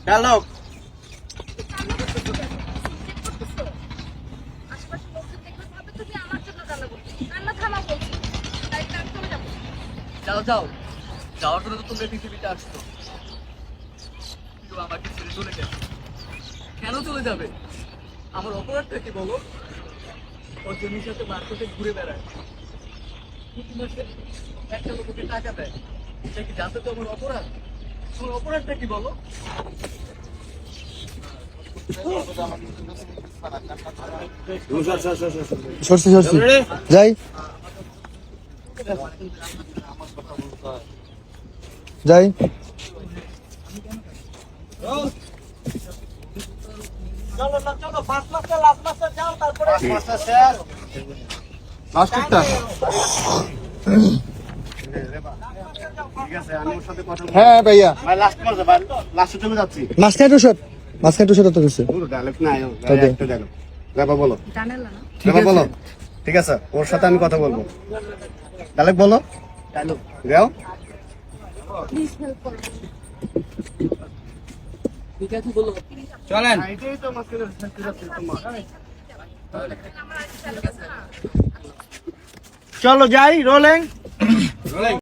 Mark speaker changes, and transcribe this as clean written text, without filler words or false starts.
Speaker 1: Dialogue.
Speaker 2: যাও যাও, যাওয়ার জন্য তো তোমরা পৃথিবীতে আসছো, কিন্তু আমাকে ছেড়ে চলে গেছে। কেন চলে যাবে? আমার অপরাধটা কি বলো? ওর জমির সাথে মার্কেটে ঘুরে বেড়ায়, প্রতি মাসে একটা লোককে টাকা দেয়। এটা কি জানতে তো আমার অপরাধ? তোমার অপরাধটা কি বলো?
Speaker 3: সরছি সরছি যাই যাই।
Speaker 1: চলো না, চলো 5 মাসে লাস্ট মাসে যাও, তারপরে
Speaker 3: লাস্টেরটা
Speaker 4: ঠিক আছে, আমি ওর সাথে কথা বলবো।
Speaker 3: হ্যাঁ ভাইয়া
Speaker 4: ভাই লাস্ট মাসে ভাই লাস্টে চলে যাচ্ছি।
Speaker 3: মাঝখানে একটু শট, মাঝখানে একটু শট তো কিছু
Speaker 4: পুরো ডায়লগ না আয়ো,
Speaker 3: তবে।
Speaker 4: একটা ডায়লগ। রেবা বলো।
Speaker 2: ঠিক
Speaker 4: রেবা
Speaker 2: আছে।
Speaker 4: বলো। ঠিক আছে, ওর সাথে আমি কথা বলবো। ডায়লগ বলো।
Speaker 2: ডায়লগ।
Speaker 4: গাও।
Speaker 2: ঠিক আছে বলো।
Speaker 1: চলেন।
Speaker 4: এটাই তো মাঝখানে থাকতে যাচ্ছে তোমার।
Speaker 1: চলো যাই, রোলিং।